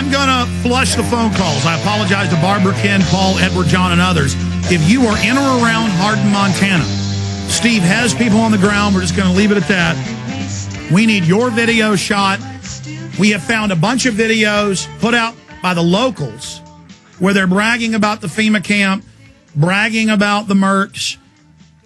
I'm going to flush the phone calls. I apologize to Barbara, Ken, Paul, Edward, John, and others. If you are in or around Hardin, Montana, Steve has people on the ground. We're just going to leave it at that. We need your video shot. We have found a bunch of videos put out by the locals where they're bragging about the FEMA camp, bragging about the Mercs.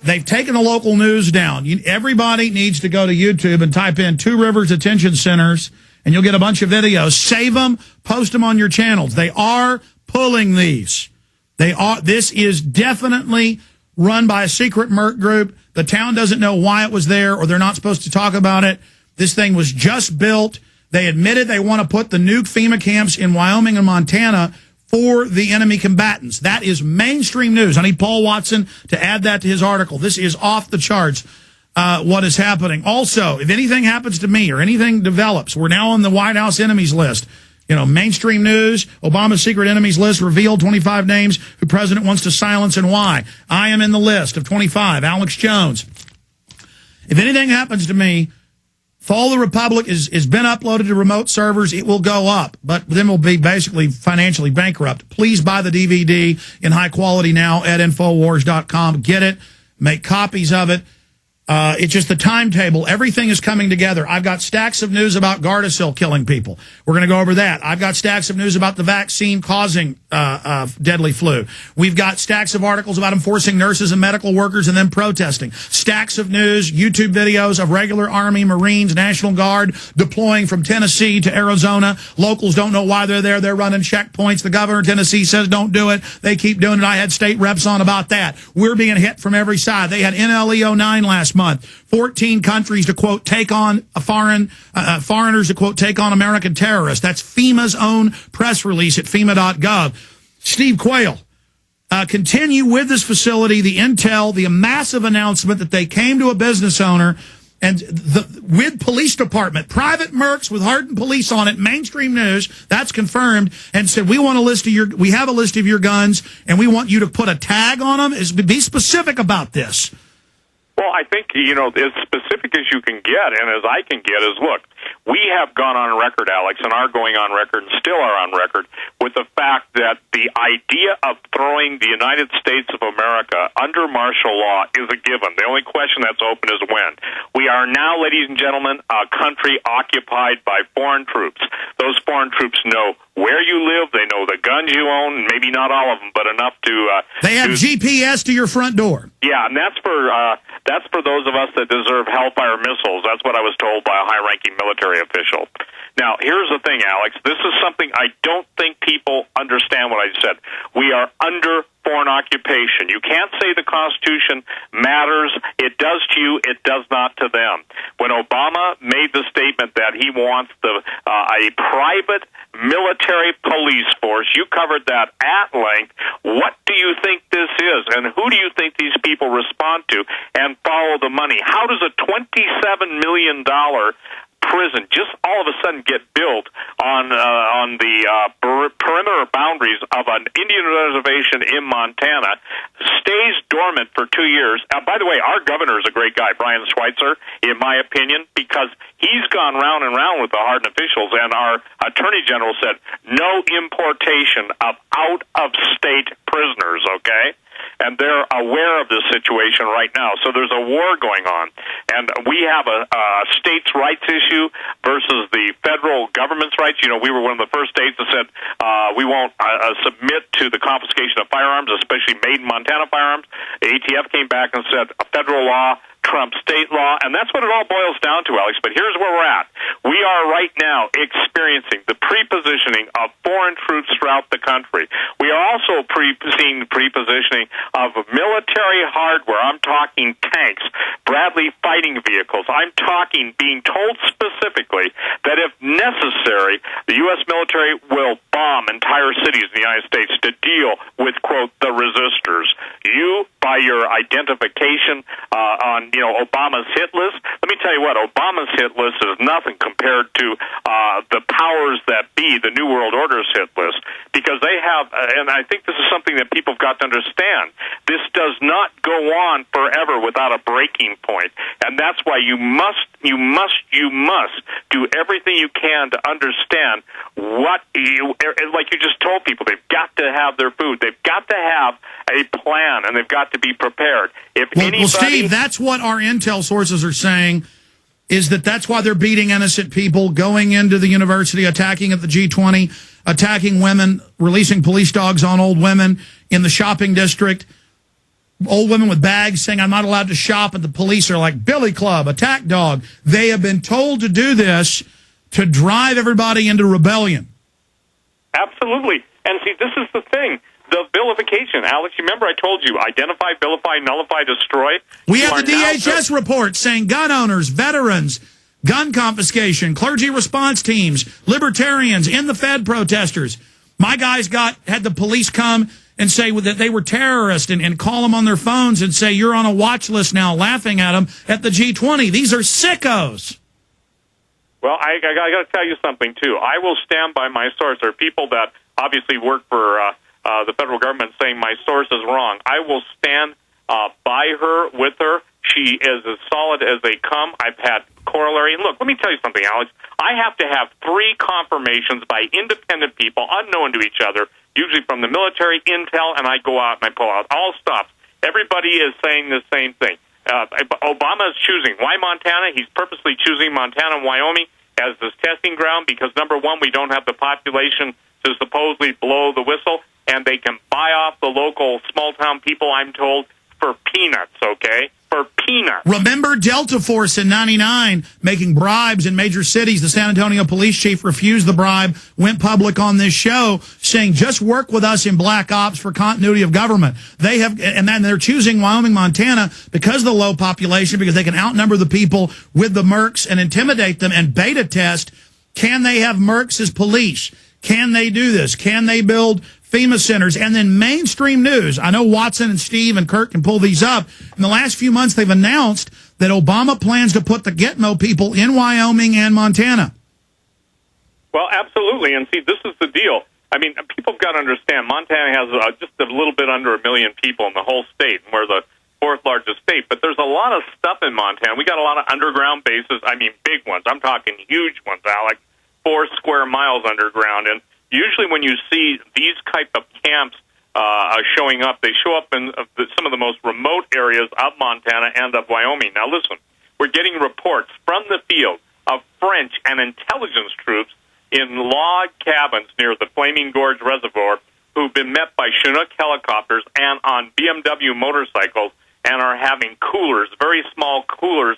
They've taken the local news down. Everybody needs to go to YouTube and type in Two Rivers Detention Centers, and you'll get a bunch of videos. Save them, post them on your channels. They are pulling these. This is definitely run by a secret Merc group. The town doesn't know why it was there, or they're not supposed to talk about it. This thing was just built. They admitted they want to put the new FEMA camps in Wyoming and Montana for the enemy combatants. That is mainstream news. I need Paul Watson to add that to his article. This is off the charts, what is happening. Also, if anything happens to me or anything develops, we're now on the White House enemies list. Mainstream news, Obama's secret enemies list revealed 25 names who president wants to silence and why. I am in the list of 25. Alex Jones. If anything happens to me, Fall of the Republic has been uploaded to remote servers. It will go up, but then we'll be basically financially bankrupt. Please buy the DVD in high quality now at Infowars.com. Get it. Make copies of it. It's just the timetable. Everything is coming together. I've got stacks of news about Gardasil killing people. We're going to go over that. I've got stacks of news about the vaccine causing deadly flu. We've got stacks of articles about enforcing nurses and medical workers and then protesting. Stacks of news, YouTube videos of regular Army, Marines, National Guard deploying from Tennessee to Arizona. Locals don't know why they're there. They're running checkpoints. The governor of Tennessee says don't do it. They keep doing it. I had state reps on about that. We're being hit from every side. They had NLE 09 last month. 14 countries to, quote, take on foreigners to, quote, take on American terrorists. That's FEMA's own press release at FEMA.gov. Steve Quayle, continue with this facility, the intel, the massive announcement that they came to a business owner and with police department, private Mercs with Hardin police on it, mainstream news, that's confirmed, and said, we have a list of your guns, and we want you to put a tag on them. Be specific about this. Well, I think, as specific as you can get, and as I can get, is, look, we have gone on record, Alex, and are going on record and still are on record with the fact that the idea of throwing the United States of America under martial law is a given. The only question that's open is when. We are now, ladies and gentlemen, a country occupied by foreign troops. Those foreign troops know where you live, they know the guns you own, maybe not all of them, but enough to... they have GPS to your front door. Yeah, and that's for those of us that deserve Hellfire missiles. That's what I was told by a high-ranking military official. Now, here's the thing, Alex. This is something I don't think people understand what I said. We are under foreign occupation. You can't say the Constitution matters. It does to you. It does not to them. When Obama made the statement that he wants a private military police force, you covered that at length. What do you think this is, and who do you think these people respond to and follow the money? How does a $27 million prison just all of a sudden get built on the perimeter boundaries of an Indian reservation in Montana, stays dormant for 2 years? By the way, our governor is a great guy, Brian Schweitzer, in my opinion, because he's gone round and round with the Hardin officials, and our attorney general said no importation of out-of-state prisoners, okay? And they're aware of this situation right now. So there's a war going on. And we have a states' rights issue versus the federal government's rights. We were one of the first states that said we won't submit to the confiscation of firearms, especially made in Montana firearms. The ATF came back and said federal law trumps state law, and that's what it all boils down to, Alex. But here's where we're at. We are right now experiencing the pre-positioning of foreign troops throughout the country. We are also seeing the pre-positioning of military hardware. I'm talking tanks, Bradley fighting vehicles. I'm talking being told specifically that if necessary, the U.S. military will bomb entire cities in the United States to deal with, quote, the resistors. You, by your identification on Obama's hit list, let me tell you what, Obama's hit list is nothing compared to the powers that be, the New World Order's hit list, because they have, and I think this is something that people have got to understand, this does not go on forever without a breaking point. And that's why you must do everything you can to understand what like you just told people, they've got to have their food. They've got to have a plan, and they've got to be prepared. Well, Steve, that's what our intel sources are saying, is that's why they're beating innocent people, going into the university, attacking at the G20, attacking women, releasing police dogs on old women in the shopping district, old women with bags saying, I'm not allowed to shop, and the police are like, Billy Club, attack dog. They have been told to do this to drive everybody into rebellion. Absolutely. And see, this is the thing. The vilification, Alex, you remember I told you, identify, vilify, nullify, destroy. We have the DHS report saying gun owners, veterans, gun confiscation, clergy response teams, libertarians, in the Fed protesters. My guys had the police come and say that they were terrorists and call them on their phones and say, you're on a watch list now, laughing at them at the G20. These are sickos. Well, I got to tell you something, too. I will stand by my source. There are people that obviously work for the federal government saying my source is wrong. I will stand by her, with her. She is as solid as they come. I've had corollary. And look, let me tell you something, Alex. I have to have 3 confirmations by independent people, unknown to each other, usually from the military, intel, and I go out and I pull out. All stops. Everybody is saying the same thing. Obama is choosing. Why Montana? He's purposely choosing Montana and Wyoming as this testing ground because, number one, we don't have the population to supposedly blow the whistle, and they can buy off the local small-town people, I'm told, for peanuts, okay? For peanuts. Remember Delta Force in 99 making bribes in major cities? The San Antonio police chief refused the bribe, went public on this show saying, just work with us in black ops for continuity of government. They have, and then they're choosing Wyoming, Montana because of the low population, because they can outnumber the people with the mercs and intimidate them and beta test. Can they have mercs as police? Can they do this? Can they build FEMA centers? And then mainstream news. I know Watson and Steve and Kurt can pull these up. In the last few months, they've announced that Obama plans to put the Gitmo people in Wyoming and Montana. Well, absolutely. And see, this is the deal. I mean, people have got to understand, Montana has just a little bit under 1 million people in the whole state, and we're the 4th largest state. But there's a lot of stuff in Montana. We got a lot of underground bases. I mean, big ones. I'm talking huge ones, Alex. 4 square miles underground. And usually when you see these type of camps showing up, they show up in some of the most remote areas of Montana and of Wyoming. Now, listen, we're getting reports from the field of French and intelligence troops in log cabins near the Flaming Gorge Reservoir who've been met by Chinook helicopters and on BMW motorcycles and are having coolers, very small coolers,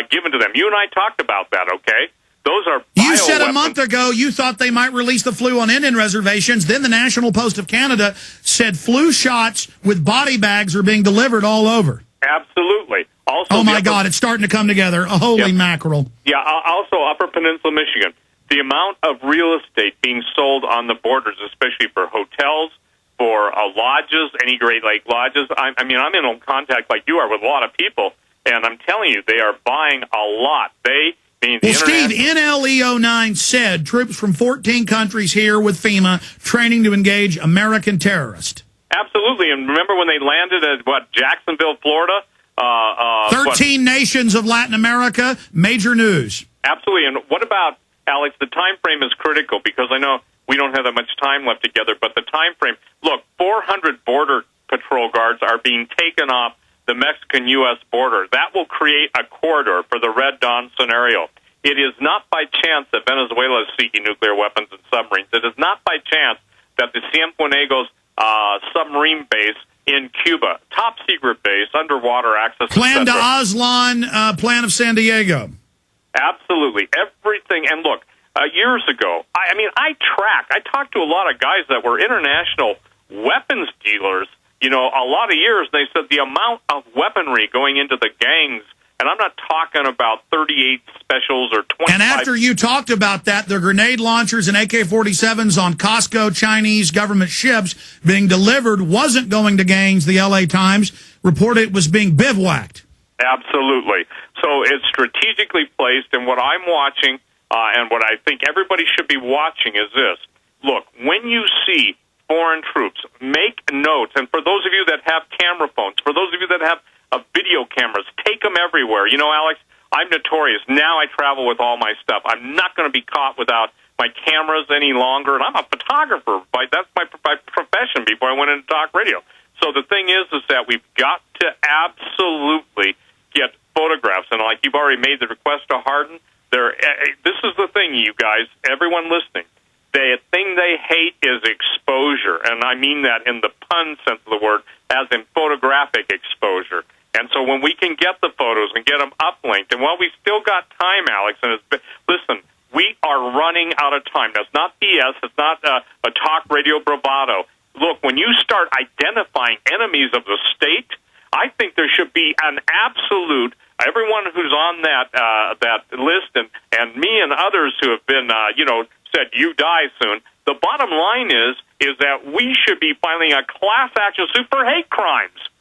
given to them. You and I talked about that, okay? Those are You said a month ago you thought they might release the flu on Indian reservations. Then the National Post of Canada said flu shots with body bags are being delivered all over. Absolutely. Also, oh, my God, it's starting to come together. Holy mackerel. Yeah, also Upper Peninsula, Michigan. The amount of real estate being sold on the borders, especially for hotels, for lodges, any Great Lake lodges. I mean, I'm in contact like you are with a lot of people, and I'm telling you, they are buying a lot. Well, Steve, NLE-09 said troops from 14 countries here with FEMA training to engage American terrorists. Absolutely. And remember when they landed at, Jacksonville, Florida? 13 nations of Latin America, major news. Absolutely. And what about, Alex, the time frame is critical because I know we don't have that much time left together, but the time frame, look, 400 Border Patrol guards are being taken off the Mexican-U.S. border. That will create a corridor for the Red Dawn scenario. It is not by chance that Venezuela is seeking nuclear weapons and submarines. It is not by chance that the Cienfuegos submarine base in Cuba, top-secret base, underwater access, Plan de Aslan, Plan of San Diego. Absolutely. Everything. And look, years ago, I talked to a lot of guys that were international weapons dealers, a lot of years. They said the amount of weaponry going into the gangs, and I'm not talking about 38 specials or 25. And after you talked about that, the grenade launchers and AK-47s on Costco Chinese government ships being delivered wasn't going to gangs. The L.A. Times reported it was being bivouacked. Absolutely. So it's strategically placed, and what I'm watching and what I think everybody should be watching is this. Look, when you see foreign troops. Make notes. And for those of you that have camera phones, for those of you that have video cameras, take them everywhere. You know, Alex, I'm notorious. Now I travel with all my stuff. I'm not going to be caught without my cameras any longer. And I'm a photographer. That's my profession before I went into talk radio. So the thing is that we've got to absolutely get photographs. And like you've already made the request to Hardin, this is the thing, you guys, everyone listening. The thing they hate is exposure, and I mean that in the pun sense of the word, as in photographic exposure. And so when we can get the photos and get them uplinked, and while we still got time, Alex, and listen, we are running out of time. That's not BS. It's not a talk radio bravado. Look, when you start identifying enemies of the state, I think there should be an absolute. Everyone who's on that list, and me and others who have been, said you die soon. The bottom line is that we should be filing a class action suit for hate crimes.